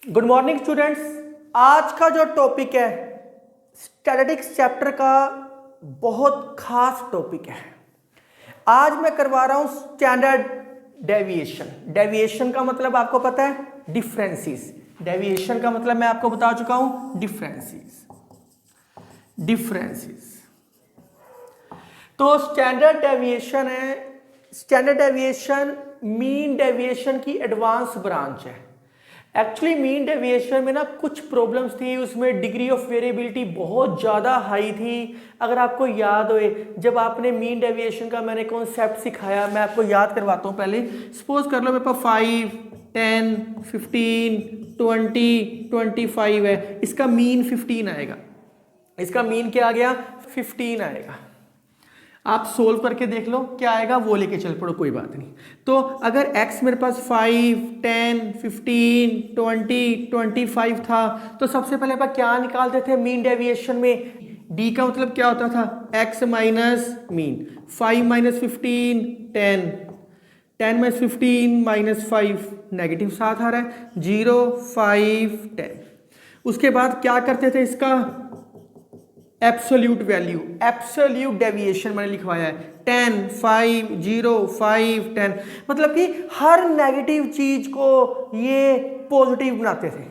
Good morning students. आज का जो टॉपिक है स्टैटिस्टिक्स चैप्टर का बहुत खास टॉपिक है। आज मैं करवा रहा हूं स्टैंडर्ड डेविएशन। डेविएशन का मतलब आपको पता है डिफरेंसेस। डेविएशन का मतलब मैं आपको बता चुका हूं डिफरेंसेस। तो स्टैंडर्ड डेविएशन है, स्टैंडर्ड डेविएशन मीन डेविएशन की एडवांस ब्रांच है। एक्चुअली मीन डेविएशन में ना कुछ प्रॉब्लम्स थी, उसमें डिग्री ऑफ वेरिएबिलिटी बहुत ज़्यादा हाई थी। अगर आपको याद होए जब आपने मीन डेविएशन का मैंने कॉन्सेप्ट सिखाया, मैं आपको याद करवाता हूँ। पहले सपोज कर लो मेरे पास 5, 10, 15, 20, 25 है, इसका मीन 15 आएगा। इसका मीन क्या आ गया? 15 आएगा। आप सोल्व करके देख लो क्या आएगा, वो लेके चल पड़ो, कोई बात नहीं। तो अगर x मेरे पास 5, 10, 15, 20, 25 था तो सबसे पहले आप क्या निकालते थे मीन डेविएशन में? d का मतलब क्या होता था? x minus mean. 5 minus 15 10, 10 minus 15 minus 5 negative 7 आ रहा है, 0, 5, 10। उसके बाद क्या करते थे इसका एब्सोल्यूट वैल्यू, एब्सोल्यूट डेविएशन मैंने लिखवाया है 10, 5, 0, 5, 10। मतलब कि हर नेगेटिव चीज को ये पॉजिटिव बनाते थे।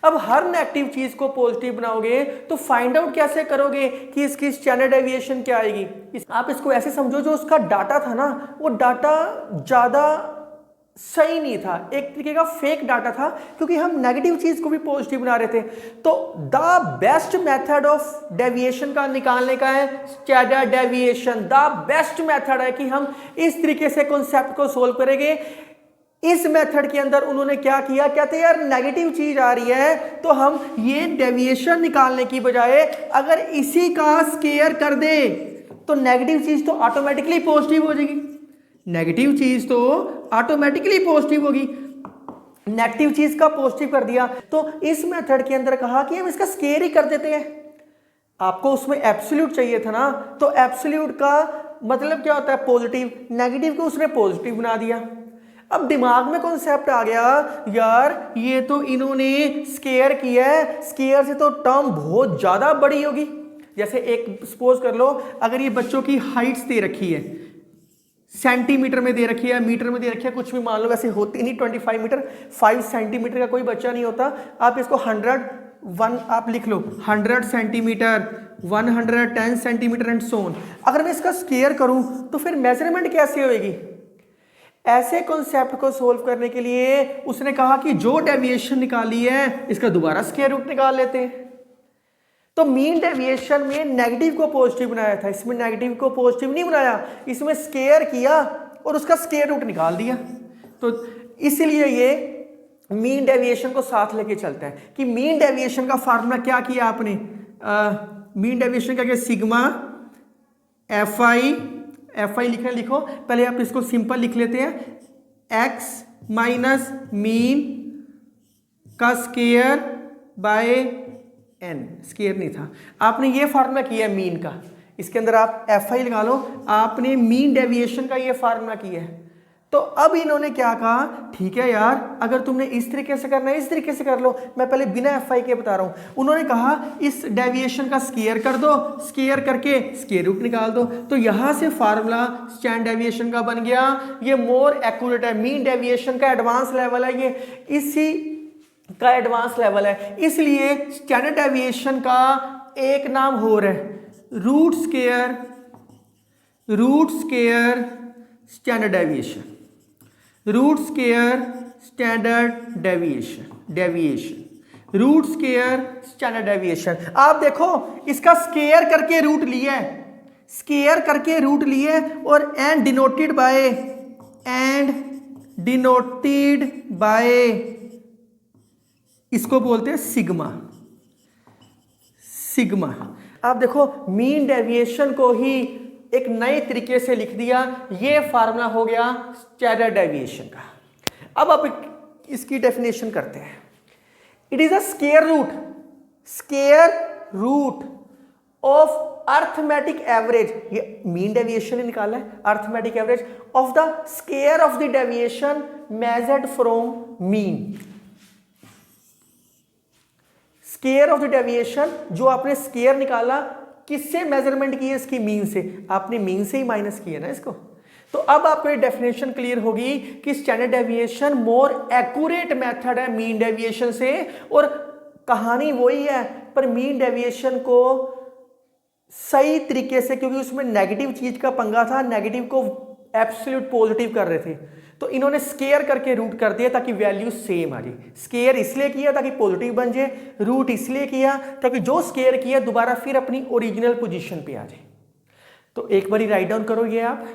अब हर नेगेटिव चीज को पॉजिटिव बनाओगे तो फाइंड आउट कैसे करोगे कि इसकी स्टैंडर्ड डेविएशन क्या आएगी? आप इसको ऐसे समझो, जो उसका डाटा था ना वो डाटा ज्यादा सही नहीं था, एक तरीके का फेक डाटा था, क्योंकि हम नेगेटिव चीज को भी पॉजिटिव बना रहे थे। तो the best method of deviation का निकालने का है standard deviation. The best method है कि हम इस तरीके से कॉन्सेप्ट को सोल्व करेंगे। इस मेथड के अंदर उन्होंने क्या किया, कहते हैं यार नेगेटिव चीज आ रही है तो हम ये डेविएशन निकालने की बजाय अगर इसी का स्केयर कर दे तो नेगेटिव चीज तो ऑटोमेटिकली पॉजिटिव हो जाएगी। नेगेटिव चीज तो ऑटोमेटिकली पॉजिटिव होगी। नेगेटिव चीज का पॉजिटिव कर दिया तो इस मेथड के अंदर कहा कि हम इसका स्केयर ही कर देते हैं। आपको उसमें एब्सोल्यूट चाहिए था ना, तो एब्सोल्यूट का मतलब क्या होता है? पॉजिटिव। नेगेटिव को उसने पॉजिटिव बना दिया। अब दिमाग में कॉन्सेप्ट आ गया, यार ये तो इन्होंने स्केयर किया है, स्केयर से तो टर्म बहुत ज्यादा बड़ी होगी। जैसे एक सपोज कर लो, अगर ये बच्चों की हाइट्स दे रखी है, सेंटीमीटर में दे रखी है, मीटर में दे रखी है, कुछ भी मान लो, वैसे होती नहीं 25 मीटर, 5 सेंटीमीटर का कोई बच्चा नहीं होता। आप इसको 101 आप लिख लो, 100 centimetre, 110 centimetre and so on. अगर मैं इसका स्केयर करूं तो फिर मेजरमेंट कैसे होगी? ऐसे कॉन्सेप्ट को सोल्व करने के लिए उसने कहा कि जो डेविएशन निकाली है इसका दोबारा स्केयर रूट निकाल लेते हैं। तो मीन डेविएशन में नेगेटिव को पॉजिटिव बनाया था, इसमें नेगेटिव को पॉजिटिव नहीं बनाया, इसमें स्केयर किया और उसका स्केयर रूट निकाल दिया। तो इसलिए ये मीन डेविएशन को साथ लेके चलता है कि मीन डेविएशन का फार्मूला क्या किया आपने? मीन डेविएशन का क्या? सिग्मा एफ आई लिखना, लिखो पहले। आप इसको सिंपल लिख लेते हैं, एक्स माइनस मीन का स्केयर बाय एन। स्केयर नहीं था, आपने ये फार्मूला किया मीन का, इसके अंदर आप एफ आई लगा लो। आपने मीन डेविएशन का ये फार्मूला किया है। तो अब इन्होंने क्या कहा, ठीक है यार अगर तुमने इस तरीके से करना है इस तरीके से कर लो, मैं पहले बिना एफ आई के बता रहा हूं। उन्होंने कहा इस डेविएशन का स्केयर कर दो, स्केयर करके स्केयर रूट निकाल दो। तो यहां से फार्मूला स्टैंडर्ड डेविएशन का बन गया। ये मोर एक्यूरेट है, मीन डेविएशन का एडवांस लेवल है, ये इसी का एडवांस लेवल है। इसलिए स्टैंडर्ड डेविएशन का एक नाम हो रहा है root square standard deviation, root square standard deviation, root square standard deviation. आप देखो इसका स्केयर करके रूट लिया है, स्केयर करके रूट लिए और एंड डिनोटेड बाय इसको बोलते हैं सिग्मा। आप देखो मीन डेविएशन को ही एक नए तरीके से लिख दिया, ये फार्मूला हो गया स्टैंडर्ड डेविएशन का। अब आप इसकी डेफिनेशन करते हैं। It is a square root of arithmetic average, ये मीन डेविएशन ही निकाला है, arithmetic average of the square of the deviation measured from mean. Square of the deviation, जो आपने स्केयर निकाला किससे मेजरमेंट की है, इसकी मीन से, आपने मीन से ही माइनस किया ना इसको। तो अब आपको ये डेफिनेशन क्लियर होगी कि standard deviation more accurate method है मीन डेविएशन से, और कहानी वही है, पर मीन डेविएशन को सही तरीके से, क्योंकि उसमें नेगेटिव चीज का पंगा था, नेगेटिव को एब्सोल्यूट पॉजिटिव कर रहे थे, तो इन्होंने स्केयर करके रूट कर दिया ताकि वैल्यू सेम आ जाए। स्केयर इसलिए किया ताकि पॉजिटिव बन जाए, रूट इसलिए किया ताकि जो स्केयर किया दोबारा फिर अपनी ओरिजिनल पोजीशन पे आ जाए। तो एक बारी राइट डाउन करो ये आप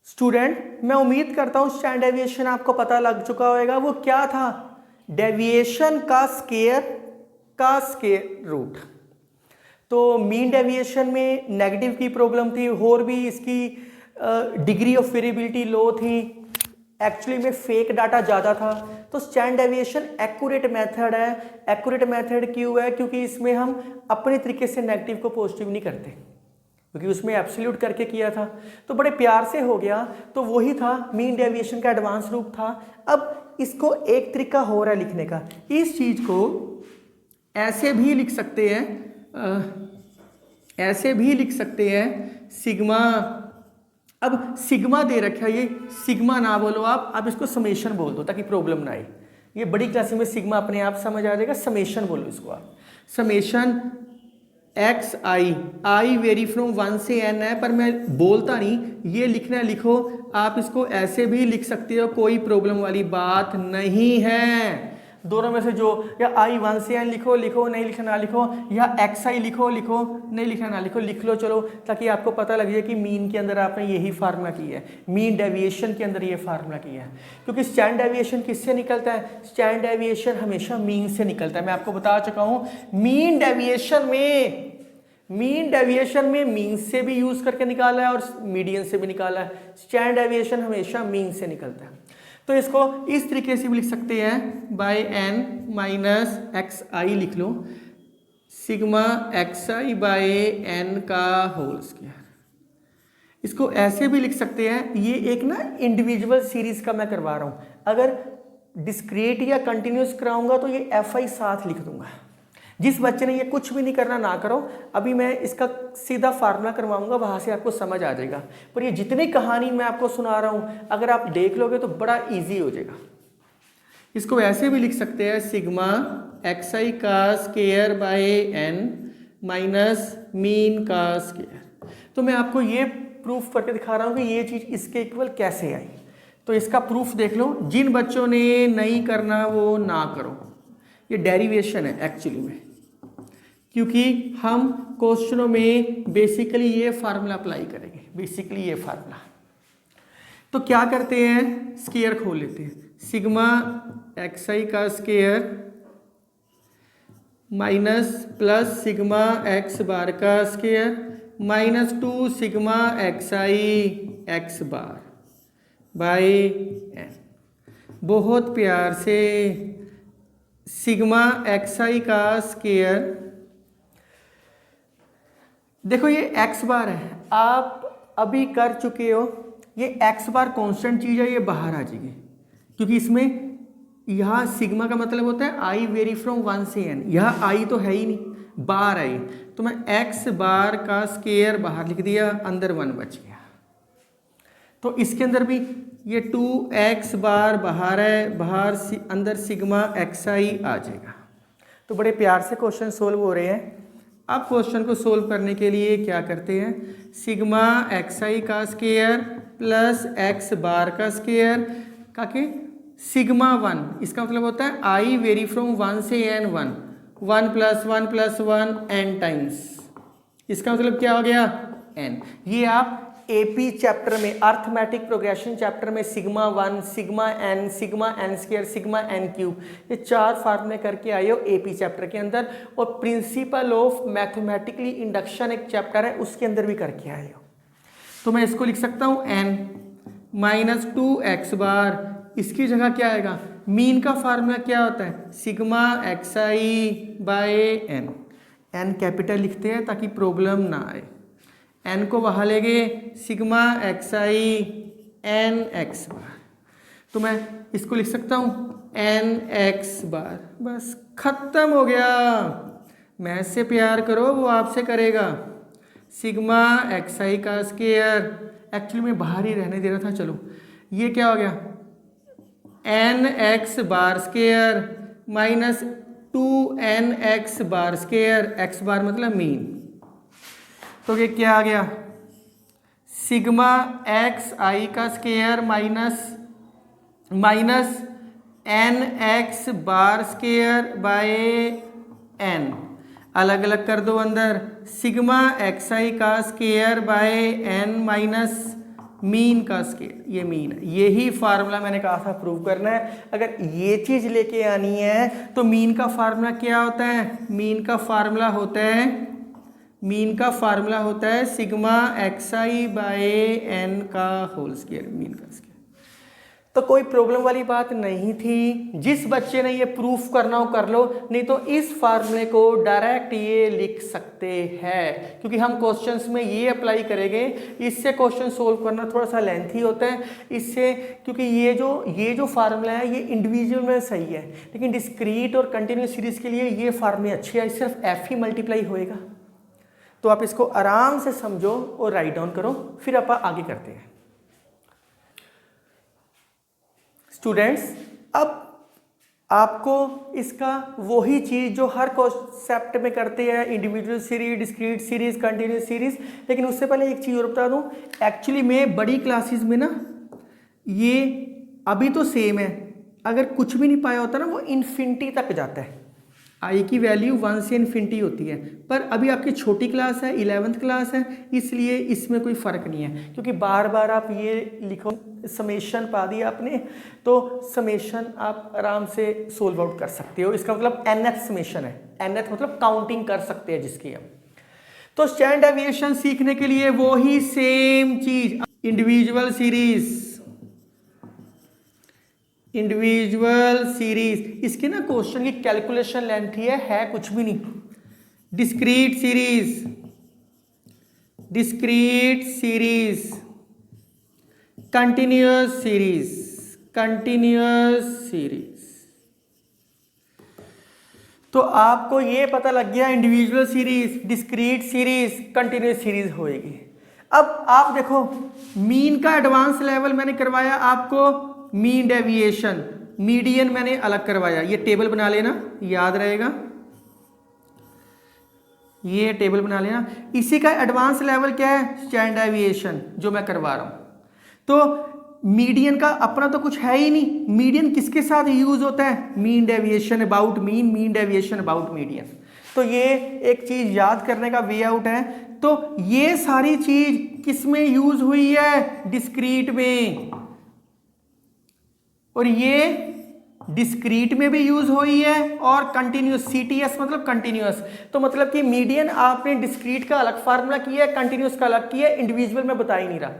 स्टूडेंट। मैं उम्मीद करता हूं स्टैंडर्ड डेविएशन आपको पता लग चुका होगा। वो क्या था, डेविएशन का स्केयर रूट। तो मीन डेविएशन में नेगेटिव की प्रॉब्लम थी, और भी इसकी डिग्री ऑफ वेरिएबिलिटी लो थी, एक्चुअली में फेक डाटा ज़्यादा था। तो स्टैंडर्ड डेविएशन एक्यूरेट मेथड है। एक्यूरेट मेथड क्यों है, क्योंकि इसमें हम अपने तरीके से नेगेटिव को पॉजिटिव नहीं करते, क्योंकि उसमें एब्सोल्यूट करके किया था, तो बड़े प्यार से हो गया। तो वही था मीन डेविएशन का एडवांस रूप था। अब इसको एक तरीका हो रहा है लिखने का, इस चीज़ को ऐसे भी लिख सकते हैं, सिग्मा। अब सिग्मा दे रखा है, ये सिग्मा ना बोलो आप इसको समेशन बोल दो ताकि प्रॉब्लम ना आए। ये बड़ी क्लास में सिग्मा अपने आप समझ आ जाएगा, समेशन बोलो इसको आप। Summation x I very from 1 से n है, पर मैं बोलता नहीं, ये लिखना है लिखो। आप इसको ऐसे भी लिख सकते हो, कोई प्रॉब्लम वाली बात नहीं है। दोनों में से जो, या i 1 से n लिखो नहीं लिखना ना लिखो, या xi लिखो नहीं लिखना ना लिखो, लिख लो चलो, ताकि आपको पता लग जाए कि मीन के अंदर आपने यही फार्मूला किया है, मीन डेविएशन के अंदर ये फार्मूला किया है। क्योंकि स्टैंडर्ड डेविएशन किससे निकलता है, स्टैंडर्ड डेविएशन हमेशा मीन से निकलता है। मैं आपको बता चुका हूँ, मीन डेविएशन में मीन से भी यूज करके निकाला है और मीडियन से भी निकाला है। स्टैंडर्ड डेविएशन हमेशा मीन से निकलता है। तो इसको इस तरीके से भी लिख सकते हैं, बाय n माइनस एक्स आई लिख लो, सिग्मा एक्स आई बाय n का होल स्क्वायर। इसको ऐसे भी लिख सकते हैं, ये एक ना इंडिविजुअल सीरीज का मैं करवा रहा हूं, अगर डिस्क्रीट या कंटिन्यूस कराऊंगा तो ये fi साथ लिख दूंगा। जिस बच्चे ने ये कुछ भी नहीं करना ना करो, अभी मैं इसका सीधा फार्मूला करवाऊंगा, वहां से आपको समझ आ जाएगा। पर ये जितनी कहानी मैं आपको सुना रहा हूं, अगर आप देख लोगे तो बड़ा इजी हो जाएगा। इसको ऐसे भी लिख सकते हैं, सिग्मा एक्स आई का square by n minus mean का स्क्वायर। तो मैं आपको ये प्रूफ करके दिखा रहा हूं कि ये चीज इसके इक्वल कैसे आई। तो इसका प्रूफ देख लो, जिन बच्चों ने नहीं करना वो ना करो। ये डेरिवेशन है एक्चुअली में, क्योंकि हम क्वेश्चनों में बेसिकली ये फार्मूला अप्लाई करेंगे, बेसिकली ये फार्मूला। तो क्या करते हैं, स्क्वायर खोल लेते हैं, सिग्मा एक्स आई का square minus plus sigma X bar का square minus 2 sigma X I X bar by n। बहुत प्यार से सिग्मा एक्स आई का स्क्वायर, देखो ये x बार है, आप अभी कर चुके हो, ये x बार कांस्टेंट चीज है, ये बाहर आ जाएगी, क्योंकि इसमें यहाँ सिग्मा का मतलब होता है आई वेरी फ्रॉम 1 से n, यहाँ आई तो है ही नहीं, बार आई, तो मैं x बार का स्क्वायर बाहर लिख दिया, अंदर 1 बच गया। तो इसके अंदर भी ये 2x बार बाहर है, बाहर अंदर सिग्मा एक्स आई आ जाएगा। तो बड़े प्यार से क्वेश्चन सोल्व हो रहे हैं। अब क्वेश्चन को सोल्व करने के लिए क्या करते हैं, सिग्मा एक्स आई का स्क्वायर प्लस एक्स बार का स्क्वायर का के सिग्मा 1, इसका मतलब होता है आई वेरी फ्रॉम 1 से n 1 plus 1 plus 1 n times, इसका मतलब क्या हो गया n। ये आप एपी चैप्टर में, अर्थमेटिक प्रोग्रेशन चैप्टर में sigma 1, sigma n, sigma n square, sigma n cube, ये 4 फार्मूले करके आए हो एपी चैप्टर के अंदर। और प्रिंसिपल ऑफ मैथमेटिकली इंडक्शन एक चैप्टर है, उसके अंदर भी करके आए हो। तो मैं इसको लिख सकता हूँ n माइनस 2x बार, इसकी जगह क्या आएगा, मीन का फार्मूला क्या होता है, सिग्मा एक्स आई बाय n। n कैपिटल लिखते हैं ताकि प्रॉब्लम ना आए, n को वहाँ ले गए, sigma X I N X bar. तो मैं इसको लिख सकता हूँ nx बार, बस खत्म हो गया। मैथ से प्यार करो, वो आपसे करेगा। सिग्मा xi का स्क्वायर, एक्चुअली मैं बाहर ही रहने दे रहा था, चलो ये क्या हो गया nx bar square minus 2nx bar square, x बार मतलब मीन। तो ये क्या आ गया सिग्मा xi का square minus nx bar square by n, अलग अलग कर दो अंदर, सिग्मा xi का square by n minus mean का स्क्वायर, ये मीन है। यही फार्मूला मैंने कहा था प्रूव करना है। अगर ये चीज लेके आनी है तो मीन का फार्मूला क्या होता है, मीन का फार्मूला होता है सिग्मा xi बाय n का होल स्क्वायर, मीन का स्क्वायर। तो कोई प्रॉब्लम वाली बात नहीं थी। जिस बच्चे ने ये प्रूफ करना हो कर लो, नहीं तो इस फार्मूले को डायरेक्ट ये लिख सकते हैं, क्योंकि हम क्वेश्चंस में ये अप्लाई करेंगे। इससे क्वेश्चन सोल्व करना थोड़ा सा लेंथी होता है इससे, क्योंकि ये जो फार्मूला है ये इंडिविजुअल में सही है, लेकिन डिस्क्रीट और कंटिन्यूस सीरीज के लिए ये फार्मूले अच्छे हैं, सिर्फ एफ ही मल्टीप्लाई होएगा। तो आप इसको आराम से समझो और राइट डाउन करो, फिर आप आगे करते हैं। स्टूडेंट्स, अब आपको इसका वही चीज जो हर कॉन्सेप्ट में करते हैं, individual series, discrete series, continuous series, लेकिन उससे पहले एक चीज और बता दूं। एक्चुअली में बड़ी क्लासेस में ना ये अभी तो सेम है, अगर कुछ भी नहीं पाया होता ना वो इन्फिनिटी तक जाता है, आई की वैल्यू 1 से इन्फिनिटी होती है। पर अभी आपकी छोटी क्लास है, 11th क्लास है, इसलिए इसमें कोई फ़र्क नहीं है, क्योंकि बार बार आप ये लिखो, समेशन पा दिया आपने तो समेशन आप आराम से सोल्व आउट कर सकते हो। इसका मतलब nth समेशन है, nth मतलब काउंटिंग कर सकते हैं जिसकी हम। तो स्टैंडर्ड डेविएशन सीखने के लिए वो ही सेम चीज, इंडिविजुअल सीरीज, इसके ना क्वेश्चन की कैलकुलेशन लेंथ ही है कुछ भी नहीं। Discrete series, continuous series. तो आपको ये पता लग गया individual series, discrete series, continuous series होएगी। अब आप देखो मीन का एडवांस लेवल मैंने करवाया आपको, मीन डेविएशन, मीडियन मैंने अलग करवाया, ये टेबल बना लेना, याद रहेगा, ये टेबल बना लेना। इसी का एडवांस लेवल क्या है, स्टैंडर्ड डेविएशन, जो मैं करवा रहा हूं। तो मीडियन का अपना तो कुछ है ही नहीं, मीडियन किसके साथ यूज होता है, mean deviation about mean deviation about median. तो ये एक चीज याद करने का वे आउट है। तो ये सारी चीज किस में यूज हुई है, डिस्क्रीट में, और ये डिस्क्रीट में भी यूज हुई है, और कंटिन्यूस, सीटीएस मतलब कंटिन्यूस। तो मतलब कि मीडियन आपने डिस्क्रीट का अलग फार्मूला किया है, कंटिन्यूस का अलग किया है, इंडिविजुअल में बता ही नहीं रहा।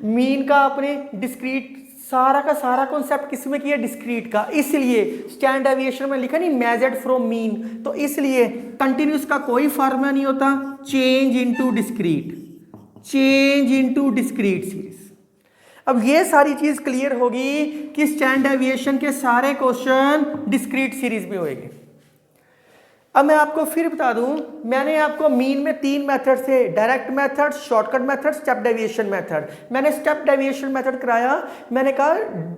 मीन का आपने डिस्क्रीट सारा का सारा कॉन्सेप्ट किस में किया, डिस्क्रीट का, इसलिए स्टैंडर्ड डेविएशन में लिखा नहीं मेजर्ड फ्रॉम मीन, तो इसलिए कंटिन्यूस का कोई फार्मूला नहीं होता, चेंज इनटू डिस्क्रीट सीरीज। अब ये सारी चीज क्लियर होगी कि स्टैंडर्ड डेविएशन के सारे क्वेश्चन डिस्क्रीट सीरीज में होंगे। अब मैं आपको फिर बता दूं, मैंने आपको मीन में 3 मेथड से, direct method, shortcut method, step deviation method. मैंने स्टेप डेविएशन मेथड कराया, मैंने कहा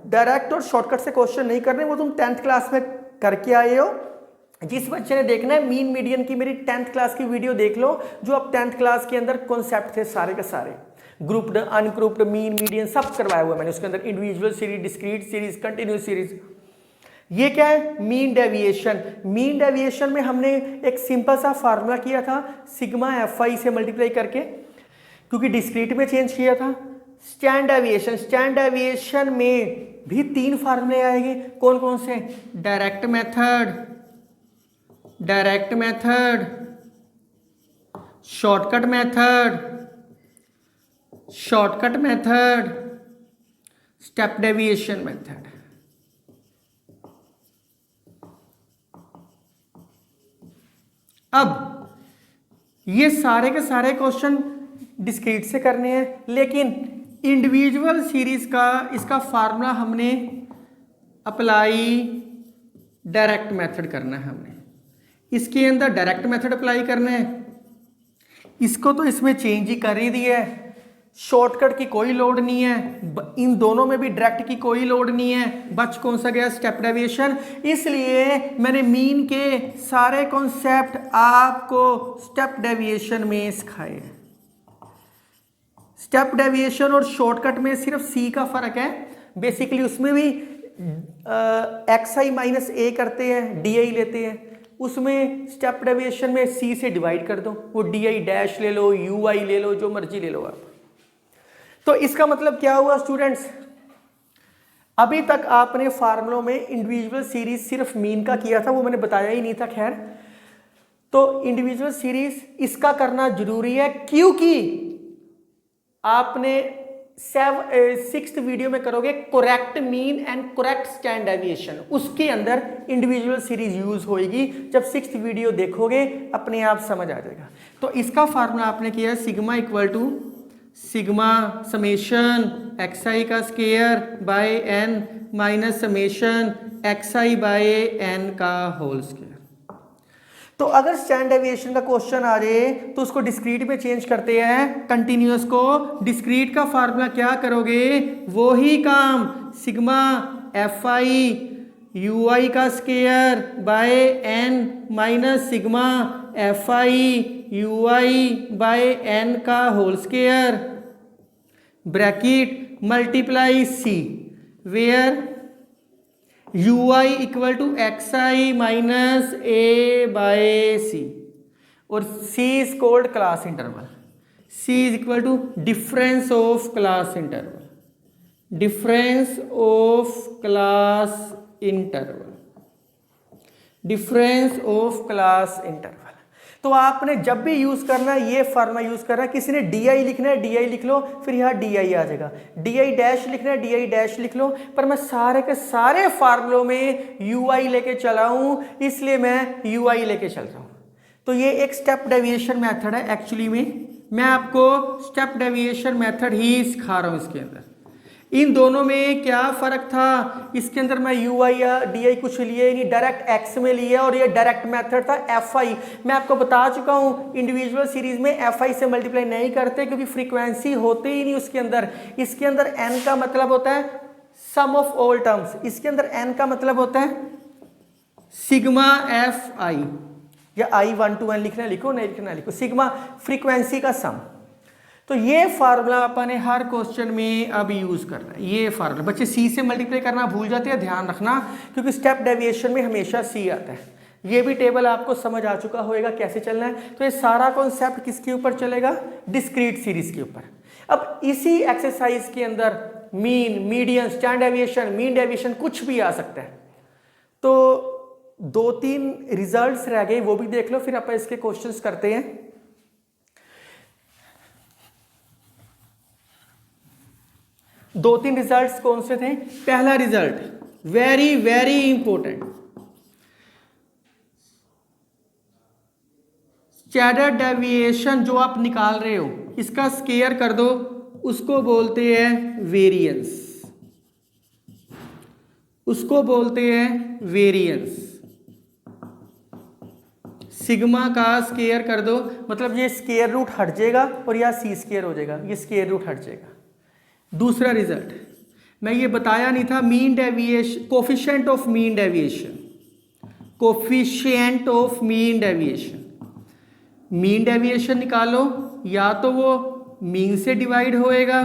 डायरेक्ट और शॉर्टकट से क्वेश्चन नहीं करने, वो तुम 10th क्लास में करके आए हो। जिस बच्चे ने देखना है मीन मीडियन की मेरी 10th क्लास की वीडियो देख लो, जो अब 10th क्लास के अंदर कॉन्सेप्ट थे सारे के सारे, ग्रुप्ड, अनग्रुप्ड, मीन, मीडियन सब करवाया हुआ मैंने उसके अंदर, individual series, discrete series, continuous series. ये क्या है, मीन डेविएशन। मीन डेविएशन में हमने एक सिंपल सा फार्मूला किया था, सिग्मा एफ से मल्टीप्लाई करके, क्योंकि डिस्क्रीट में चेंज किया था। स्टैंडर्ड डेविएशन में भी 3 फार्मूले आएंगे, कौन कौन से, direct method, shortcut method, step deviation method. अब ये सारे के सारे क्वेश्चन डिस्क्रीट से करने हैं, लेकिन इंडिविजुअल सीरीज का इसका फार्मूला हमने अप्लाई डायरेक्ट मेथड करना है हमने, इसके अंदर डायरेक्ट मेथड अप्लाई करना है। इसको तो इसमें चेंज ही कर ही दिया है, शॉर्टकट की कोई लोड नहीं है, इन दोनों में भी डायरेक्ट की कोई लोड नहीं है, बच कौन सा गया, स्टेप डेविएशन। इसलिए मैंने मीन के सारे कॉन्सेप्ट आपको स्टेप डेविएशन में सिखाए हैं। स्टेप डेविएशन और शॉर्टकट में सिर्फ सी का फर्क है, बेसिकली उसमें भी xi-a करते हैं, di लेते हैं, उसमें स्टेप डेविएशन में सी से डिवाइड कर दो, वो di डैश ले लो, ui ले लो, जो मर्जी ले लो आप। तो इसका मतलब क्या हुआ स्टूडेंट्स, अभी तक आपने फार्मूलों में इंडिविजुअल सीरीज सिर्फ मीन का किया था, वो मैंने बताया ही नहीं था। खैर, तो इंडिविजुअल सीरीज इसका करना जरूरी है, क्योंकि आपने 6th वीडियो में करोगे correct mean and correct stand deviation, उसके अंदर इंडिविजुअल सीरीज यूज होगी। जब 6th वीडियो देखोगे अपने आप समझ आ जाएगा। तो इसका फार्मूला आपने किया है sigma equal to sigma summation xi का square by n minus summation xi by n का होल स्केयर। तो अगर स्टैंड डेविएशन का क्वेश्चन आ जाए तो उसको डिस्क्रीट में चेंज करते हैं, कंटिन्यूअस को डिस्क्रीट का फार्मूला क्या करोगे, वो ही काम सिग्मा fi ui का square by n minus sigma fi ui by n का whole square bracket multiply C where ui equal to xi minus a by C, और c is called class interval, c is equal to difference of class interval, difference of class interval, difference of class interval. तो आपने जब भी use करना है ये formula use करना है। किसी ने di लिखना है di लिख लो, फिर यहाँ di आ जाएगा, di डैश लिखना है di डैश लिख लो, पर मैं सारे के सारे फार्मूलों में ui लेके चला हूं, इसलिए मैं ui लेके चल रहा हूं। तो ये एक स्टेप डेविएशन मेथड है, एक्चुअली में मैं आपको स्टेप डेविएशन मेथड ही सिखा रहा हूं। इसके अंदर इन दोनों में क्या फर्क था, इसके अंदर मैं ui या di कुछ लिए नहीं, डायरेक्ट x में लिया, और ये डायरेक्ट मेथड था fi। मैं आपको बता चुका हूं इंडिविजुअल सीरीज में fi से मल्टीप्लाई नहीं करते, क्योंकि फ्रीक्वेंसी होती ही नहीं उसके अंदर। इसके अंदर n का मतलब होता है सम ऑफ ऑल टर्म्स, इसके अंदर n का मतलब होता है सिग्मा fi, या i 1 to n लिखना लिखो, नहीं लिखना लिखो, सिग्मा फ्रीक्वेंसी का सम। तो ये फार्मूला अपन ने हर क्वेश्चन में अब यूज करना है। ये फार्मूला बच्चे सी से मल्टीप्लाई करना भूल जाते हैं, ध्यान रखना, क्योंकि स्टेप डेविएशन में हमेशा सी आता है। ये भी टेबल आपको समझ आ चुका होगा कैसे चलना है। तो ये सारा कॉन्सेप्ट किसके ऊपर चलेगा, डिस्क्रीट सीरीज के ऊपर। अब इसी एक्सरसाइज के अंदर mean, median, stand deviation, mean deviation कुछ भी आ सकता है। तो 2-3 रिजल्ट्स रह गए, वो भी देख लो, फिर अपन इसके क्वेश्चंस करते हैं। 2-3 रिजल्ट्स कौन से थे। पहला result very very important, standard deviation जो आप निकाल रहे हो इसका स्केयर कर दो, उसको बोलते हैं वेरिएंस, उसको बोलते हैं वेरिएंस। सिग्मा का स्केयर कर दो, मतलब ये स्केयर रूट हट जाएगा और यह सी स्केयर हो जाएगा, ये स्केयर रूट हट जाएगा। दूसरा रिजल्ट मैं ये बताया नहीं था, mean deviation, coefficient of mean deviation, coefficient of mean deviation. Mean deviation निकालो, या तो वो मीन से डिवाइड होएगा,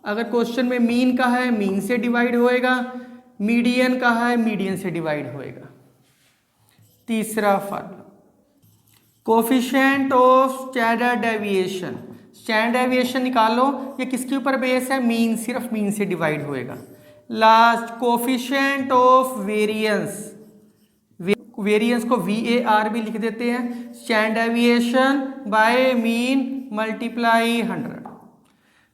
अगर क्वेश्चन में मीन का है मीन से डिवाइड होएगा, मीडियन का है मीडियन से डिवाइड होएगा। तीसरा formula coefficient of standard deviation, standard deviation निकालो, ये किसके ऊपर बेस है, मीन, सिर्फ मीन से डिवाइड होएगा। Last coefficient of variance, variance को VAR भी लिख देते हैं, standard deviation by mean multiply 100।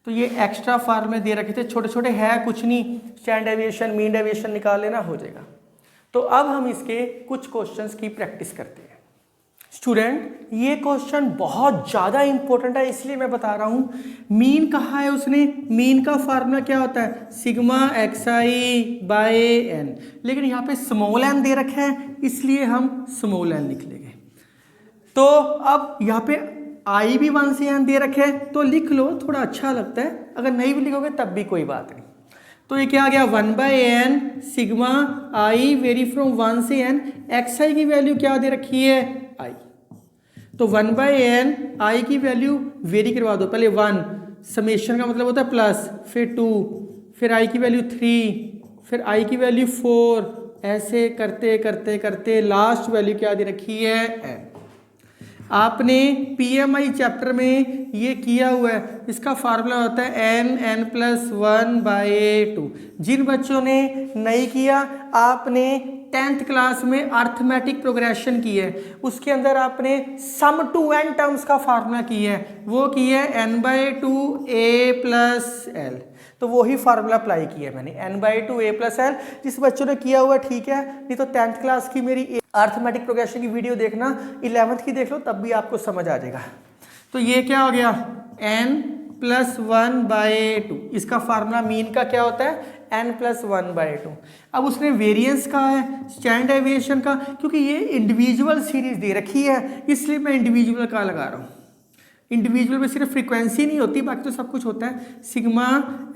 तो ये एक्स्ट्रा फार्मूले दे रखे थे, छोटे छोटे है कुछ नहीं, स्टैंडर्ड डेविएशन, मीन डेविएशन निकाल लेना हो जाएगा। तो अब हम इसके कुछ क्वेश्चंस की प्रैक्टिस करते हैं। स्टूडेंट ये क्वेश्चन बहुत ज़्यादा इंपॉर्टेंट है, इसलिए मैं बता रहा हूँ। मीन कहा है उसने, मीन का फार्मूला क्या होता है, सिग्मा xi बाय एन, लेकिन यहाँ पे स्मॉल एन दे रखा है इसलिए हम स्मॉल एन लिख लेंगे। तो अब यहाँ पे आई भी 1 से n दे रखे हैं तो लिख लो, थोड़ा अच्छा लगता है, अगर नहीं भी लिखोगे तब भी कोई बात नहीं। तो ये क्या आ गया 1/n sigma I very from 1 से n, xi की वैल्यू क्या दे रखी है i, तो 1/n आई की वैल्यू वेरी करवा दो, पहले 1 समेशन का मतलब होता है प्लस, फिर 2, फिर आई की वैल्यू 3, फिर आई की वैल्यू 4, ऐसे करते करते करते लास्ट वैल्यू क्या दे रखी है n। आपने पीएमआई चैप्टर में ये किया हुआ है, इसका फार्मूला होता है n+1/2। जिन बच्चों ने नहीं किया, आपने 10th क्लास में अर्थमेटिक प्रोग्रेशन की है, उसके अंदर आपने सम टू n टर्म्स का फार्मूला किया है, वो किया है n/2a+l, तो वही फार्मूला अप्लाई किया है मैंने n/2a+l। जिस बच्चों ने किया हुआ ठीक है, नहीं तो 10th क्लास की मेरी अर्थमेटिक प्रोग्रेशन की वीडियो देखना, 11th की देख लो तब भी आपको समझ आ जाएगा। तो ये क्या हो गया n+1/2, इसका फार्मूला मीन का क्या होता है n+1/2। अब उसने वेरिएंस कहा है, स्टैंडर्ड डेविएशन का, क्योंकि ये इंडिविजुअल सीरीज दे रखी है इसलिए मैं इंडिविजुअल का लगा रहा हूँ। इंडिविजुअल में सिर्फ फ्रीक्वेंसी नहीं होती, बाकी तो सब कुछ होता है। सिग्मा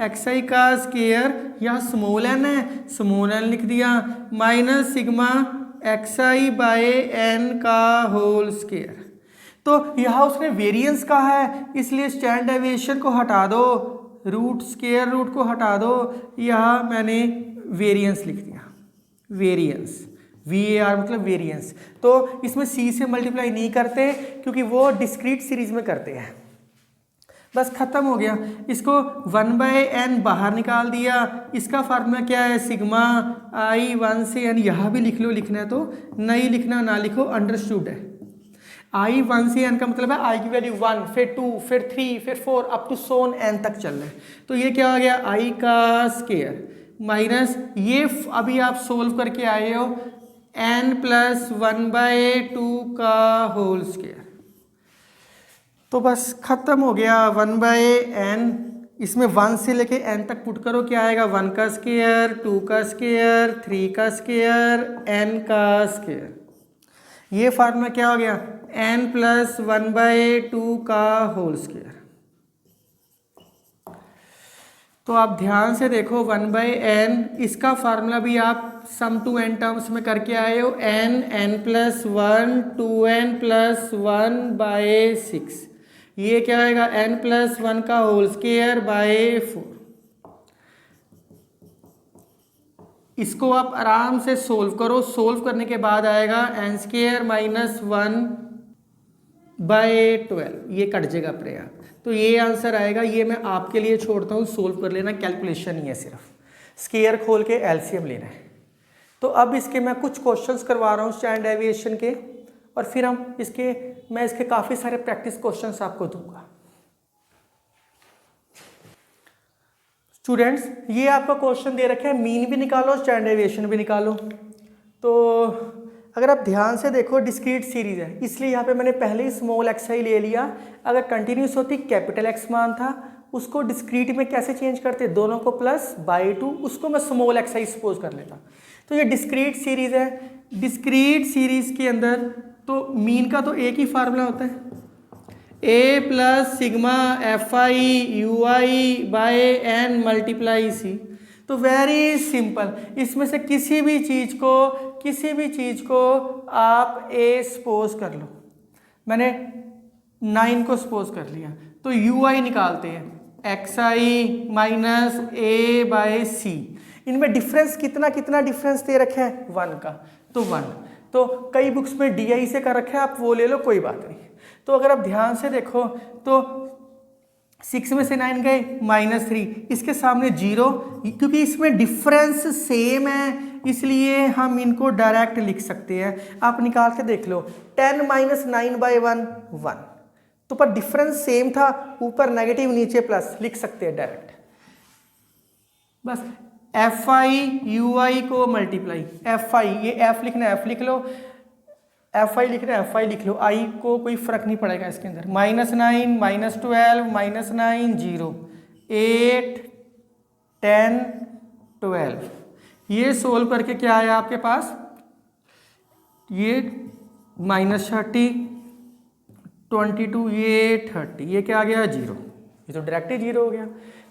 xi का स्केयर, यहाँ स्मॉल एन है, स्मॉल एन लिख दिया, minus sigma xi by n का होल स्केयर। तो यहाँ उसने वेरिएंस कहा है इसलिए स्टैंडर्ड डेविएशन को हटा दो, रूट स्केयर रूट को हटा दो, यहाँ मैंने वेरिएंस लिख दिया, वेरिएंस VAR मतलब वेरिएंस। तो इसमें C से मल्टीप्लाई नहीं करते क्योंकि वो डिस्क्रीट सीरीज में करते हैं। बस खत्म हो गया, इसको 1/n बाहर निकाल दिया। इसका फार्मूला क्या है, सिग्मा i 1 से n, यहाँ भी लिख लो, लिखना है तो, नहीं लिखना ना लिखो, अंडरस्टूड है। i 1 से n का मतलब है i की वैल्यू 1, फिर 2, फिर 3, फिर 4 अप टू सोन n तक चल रहा है। तो ये क्या हो गया i का स्केयर माइनस ये अभी आप सोल्व करके आए हो n+1/2 का होल स्केयर। तो बस खत्म हो गया 1/n, इसमें 1 से लेके n तक पुट करो, क्या आएगा 1 का स्केयर, 2 का स्केयर, 3 का स्केयर, n का स्केयर। ये फार्मूला क्या हो गया n+1/2 का होल स्केयर। तो आप ध्यान से देखो 1/n, इसका फार्मूला भी आप सम टू n टर्म्स में करके आए हो, n+1 2n+1/6, ये क्या आएगा n+1 का होल स्केयर बाय 4। इसको आप आराम से सोल्व करो, सोल्व करने के बाद आएगा n²-1/12, ये कट जाएगा अपने आप। तो ये आंसर आएगा, ये मैं आपके लिए छोड़ता हूँ, सोल्व कर लेना, कैलकुलेशन ही है, सिर्फ स्केयर खोल के एलसीएम लेना है। तो अब इसके मैं कुछ क्वेश्चंस करवा रहा हूँ स्टैंडर्ड डेविएशन के, और फिर मैं इसके काफ़ी सारे प्रैक्टिस क्वेश्चंस आपको दूंगा। स्टूडेंट्स ये आपका क्वेश्चन दे रखे हैं, मीन भी निकालो स्टैंडर्ड डेविएशन भी निकालो। तो अगर आप ध्यान से देखो डिस्क्रीट सीरीज है इसलिए यहाँ पे मैंने पहले ही स्मॉल xi ले लिया। अगर कंटिन्यूस होती कैपिटल X मान था, उसको डिस्क्रीट में कैसे चेंज करते, दोनों को +/2, उसको मैं स्मॉल xi सपोज कर लेता। तो ये डिस्क्रीट सीरीज है, डिस्क्रीट सीरीज के अंदर तो मीन का तो एक ही फार्मूला होता है, a+σ_fi/ui/n × c। तो वेरी सिंपल, इसमें से किसी भी चीज़ को आप a सपोज कर लो, मैंने 9 को सपोज कर लिया, तो ui निकालते हैं, xi माइनस a/c। इनमें डिफरेंस कितना डिफरेंस दे रखे हैं 1 का, तो 1। तो कई बुक्स में di से कर रखा है, आप वो ले लो, कोई बात नहीं। तो अगर आप ध्यान से देखो तो 6 में से 9 गए -3, इसके सामने 0, क्योंकि इसमें डिफरेंस सेम है इसलिए हम इनको डायरेक्ट लिख सकते हैं। आप निकाल के देख लो, 10 - 9/1 1, तो पर डिफरेंस सेम था, ऊपर नेगेटिव नीचे प्लस, लिख सकते हैं डायरेक्ट। बस fi ui को मल्टीप्लाई fi, ये f लिखना है f लिख लो, एफ आई लिख रहे हैं, एफ आई लिख लो, आई को कोई फर्क नहीं पड़ेगा इसके अंदर। -9 -12 -9 0 8 10 12, ये सोल्व करके क्या आया आपके पास, ये -30 22 ये 30, ये क्या आ गया 0, ये तो डायरेक्ट ही 0 हो गया,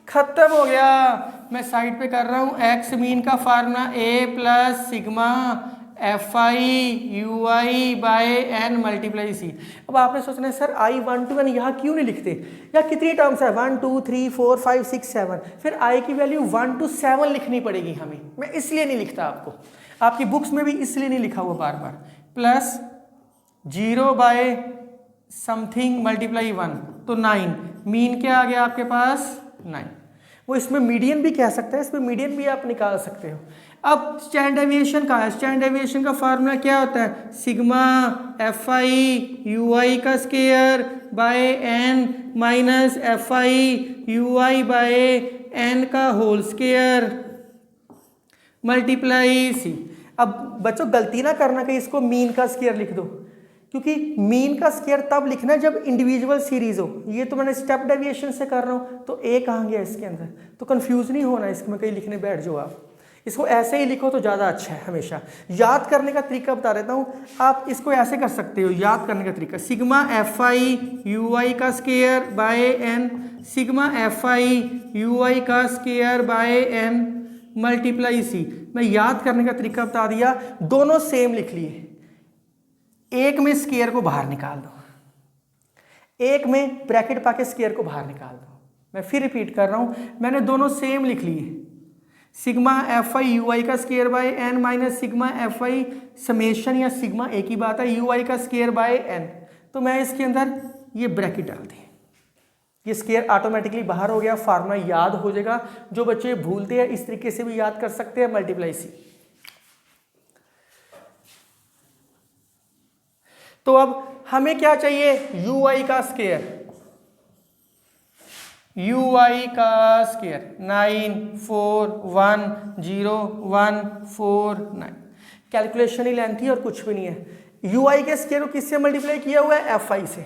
खत्म हो गया। मैं साइड पे कर रहा हूँ, एक्स मीन का formula A plus sigma F I you I by N multiply सी। अब आपने सोचना है सर आई 1 to n यहाँ क्यों नहीं लिखते, यहाँ कितनी टर्म्स है 1 2 3 4 5 6 7, फिर आई की वैल्यू 1 to 7 लिखनी पड़ेगी हमें, मैं इसलिए नहीं लिखता आपको, आपकी बुक्स में भी इसलिए नहीं लिखा हुआ बार बार। प्लस 0 बाय समथिंग मल्टीप्लाई 1 तो 9, मीन क्या आ गया आपके पास 9, वो इसमें मीडियन भी कह सकते हैं, इसमें मीडियन भी आप निकाल सकते हो। अब स्टैंडर्ड डेविएशन का है, स्टैंडर्ड डेविएशन का फार्मूला क्या होता है, सिग्मा एफ आई यू आई का square by n minus f I you I by n का होल स्केयर मल्टीप्लाई सी। अब बच्चों गलती ना करना कि इसको मीन का स्केयर लिख दो, क्योंकि मीन का स्केयर तब लिखना है जब इंडिविजुअल सीरीज हो। ये तो मैंने स्टेप डेविएशन से कर रहा हूँ, तो ए कहाँ गया इसके अंदर, तो कंफ्यूज नहीं होना इसमें कहीं लिखने बैठ जाओ आप, इसको ऐसे ही लिखो तो ज़्यादा अच्छा है। हमेशा याद करने का तरीका बता देता हूँ, आप इसको ऐसे कर सकते हो याद करने का तरीका, सिग्मा एफ आई यू आई का square by N, sigma F I you आई का square by N multiply C. मैं याद करने का तरीका बता दिया, दोनों सेम लिख लिए, एक में स्केयर को बाहर निकाल दो, एक में ब्रैकेट पाके स्केयर को बाहर निकाल दो। मैं फिर रिपीट कर रहा हूं, मैंने दोनों सेम लिख लिए, सिग्मा एफ आई यू आई का square by n minus sigma F i summation या सिग्मा एक ही बात है यू आई का स्केयर बाय एन, तो मैं इसके अंदर ये ब्रैकेट डाल दी, ये स्केयर ऑटोमेटिकली बाहर हो गया, फार्मूला याद हो जाएगा। जो बच्चे भूलते हैं इस तरीके से भी याद कर सकते हैं, मल्टीप्लाई सी। तो अब हमें क्या चाहिए, यू आई का स्केयर, यू आई का स्केयर 9 4 1 0 1 4 9, कैलकुलेशन ही लेंथी और कुछ भी नहीं है। यू आई के स्केयर को किससे मल्टीप्लाई किया हुआ है, एफ आई से,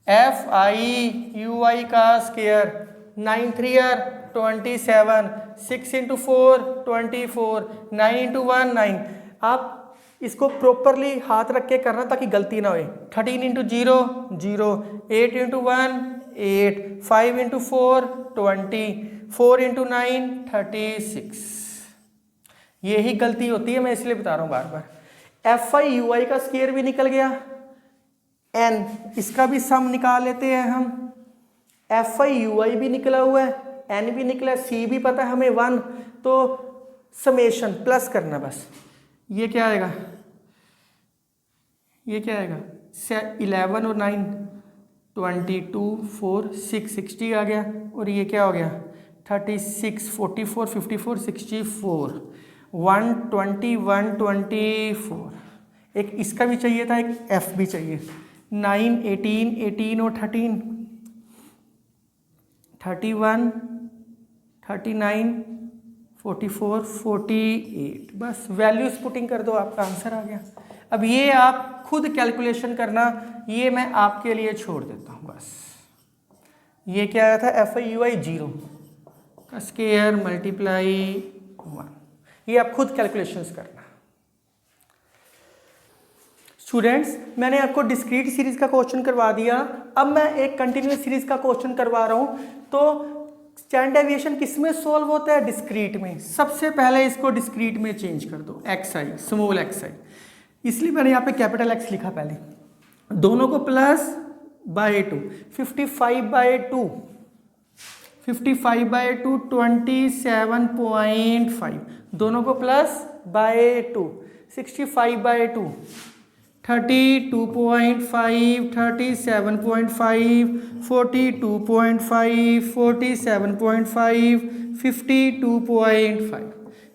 एफ आई यू आई का स्केयर 9 3 27, 6 into 4 24, 9 into 1 9। आप इसको प्रॉपरली हाथ रख के करना ताकि गलती ना हो। 13 into 0 0, 8 into 1 8, 5 into 4 20, 4 into 9 36। यही गलती होती है, मैं इसलिए बता रहा हूँ बार बार। एफ आई यू आई का स्केयर भी निकल गया, एन इसका भी सम निकाल लेते हैं हम, एफ आई यू आई भी निकला हुआ है, एन भी निकला, सी भी पता है हमें 1, तो समेशन प्लस करना बस। ये क्या आएगा, ये क्या आएगा 11 और 9 22 4 6 60 आ गया, और ये क्या हो गया 36 44 54 64 120 124। एक इसका भी चाहिए था, एक एफ भी चाहिए। 9 18 18 और 13 31 39 44 48, बस वैल्यूज पुटिंग कर दो, आपका आंसर आ गया। अब ये आप खुद कैलकुलेशन करना, ये मैं आपके लिए छोड़ देता हूँ बस। ये क्या आया था, एफ आई यू आई 0 का स्केयर मल्टीप्लाई 1, ये आप खुद कैलकुलेशंस करना। स्टूडेंट्स, मैंने आपको डिस्क्रीट सीरीज का क्वेश्चन करवा दिया, अब मैं एक कंटिन्यूस सीरीज का क्वेश्चन करवा रहा हूँ। तो स्टैंडर्ड डेविएशन किस में सोल्व होता है, डिस्क्रीट में। सबसे पहले इसको डिस्क्रीट में चेंज कर दो, एक्स आई स्मॉल एक्स आई, इसलिए मैंने यहाँ पे कैपिटल एक्स लिखा पहले, दोनों को प्लस बाय 2, 55 बाय 2 55 बाय 2 27.5, दोनों को plus by 2, 65 by 2 32.5 37.5 42.5 47.5 52.5।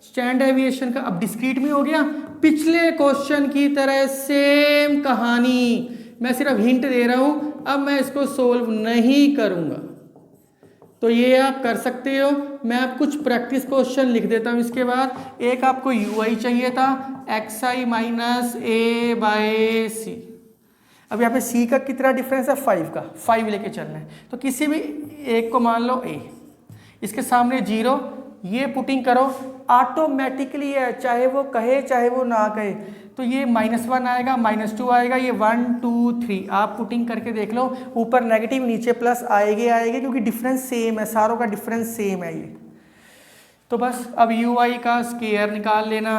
Standard deviation का अब डिस्क्रीट में हो गया। पिछले क्वेश्चन की तरह सेम कहानी, मैं सिर्फ हिंट दे रहा हूं, अब मैं इसको सोल्व नहीं करूंगा। तो ये आप कर सकते हो। मैं आप कुछ प्रैक्टिस क्वेश्चन लिख देता हूँ इसके बाद। एक आपको यू आई चाहिए था, एक्स आई माइनस ए बाय सी। अब यहाँ पे सी का कितना डिफरेंस है, 5 का, 5 लेके चलना है। तो किसी भी एक को मान लो ए, इसके सामने 0, ये पुटिंग करो, ऑटोमेटिकली है, चाहे वो कहे चाहे वो ना कहे। तो ये -1 आएगा, -2 आएगा, ये 1 2 3 आप पुटिंग करके देख लो। ऊपर नेगेटिव नीचे प्लस आएंगे आएंगे, क्योंकि डिफरेंस सेम है, सारों का डिफरेंस सेम है ये। तो बस अब यू आई का स्केयर निकाल लेना,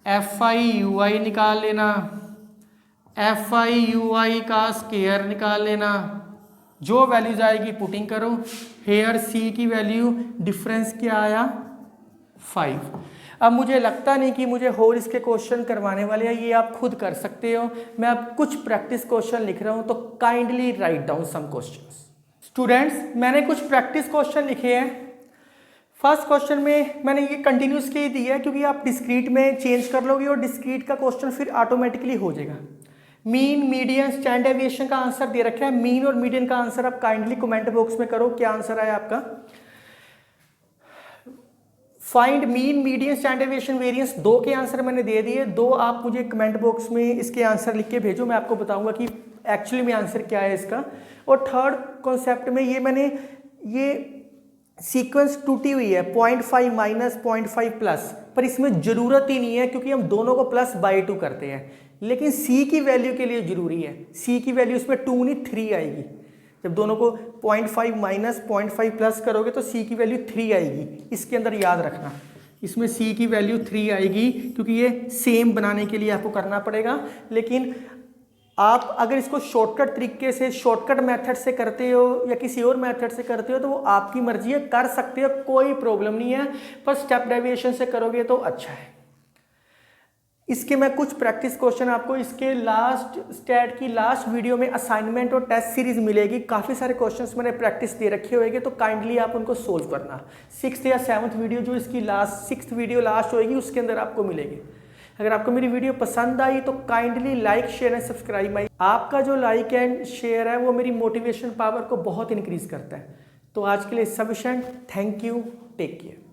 एफ आई यू आई निकाल लेना, एफ आई यू आई का स्केयर निकाल लेना, जो वैल्यूज आएगी पुटिंग करो। हेयर सी की वैल्यू डिफरेंस क्या आया, 5। अब मुझे लगता नहीं कि मुझे और इसके क्वेश्चन करवाने वाले हैं, ये आप खुद कर सकते हो। मैं अब कुछ प्रैक्टिस क्वेश्चन लिख रहा हूं, तो kindly write down some questions. Students, मैंने कुछ प्रैक्टिस क्वेश्चन लिखे हैं। फर्स्ट क्वेश्चन में मैंने ये कंटिन्यूस के ही दिया है, क्योंकि आप डिस्क्रीट में चेंज कर लोगे और डिस्क्रीट का क्वेश्चन फिर ऑटोमेटिकली हो जाएगा। मीन, मीडियन, स्टैंडर्ड डेविएशन का आंसर दे रखा है। मीन और मीडियन का आंसर आप काइंडली कमेंट बॉक्स में करो, क्या आंसर आया आपका। Find mean, median, standard deviation, variance, 2 के आंसर मैंने दे दिए। 2 आप मुझे कमेंट बॉक्स में इसके आंसर लिख के भेजो, मैं आपको बताऊंगा कि एक्चुअली में आंसर क्या है इसका। और थर्ड कॉन्सेप्ट में ये सीक्वेंस टूटी हुई है, 0.5 माइनस 0.5 प्लस, पर इसमें जरूरत ही नहीं है, क्योंकि हम दोनों को +/2 करते हैं। लेकिन सी की वैल्यू के लिए जरूरी है। सी की वैल्यू इसमें 2 नहीं 3 आएगी। जब दोनों को 0.5 माइनस 0.5 प्लस करोगे तो सी की वैल्यू 3 आएगी। इसके अंदर याद रखना, इसमें सी की वैल्यू 3 आएगी, क्योंकि ये सेम बनाने के लिए आपको करना पड़ेगा। लेकिन आप अगर इसको शॉर्टकट तरीके से, शॉर्टकट मेथड से करते हो या किसी और मेथड से करते हो, तो वो आपकी मर्जी है, कर सकते हो, कोई प्रॉब्लम नहीं है। पर स्टेप डेविएशन से करोगे तो अच्छा है। इसके मैं कुछ प्रैक्टिस क्वेश्चन आपको इसके लास्ट स्टैट की लास्ट वीडियो में असाइनमेंट और टेस्ट सीरीज मिलेगी। काफ़ी सारे क्वेश्चंस मैंने प्रैक्टिस दे रखे होंगे, तो काइंडली आप उनको सोल्व करना। 6th या 7th वीडियो, जो इसकी लास्ट 6th वीडियो लास्ट होएगी, उसके अंदर आपको मिलेगी। अगर आपको मेरी वीडियो पसंद आई तो kindly like, share and subscribe my. आपका जो लाइक एंड शेयर है वो मेरी मोटिवेशन पावर को बहुत इंक्रीज करता है। तो आज के लिए sufficient. Thank you, take care.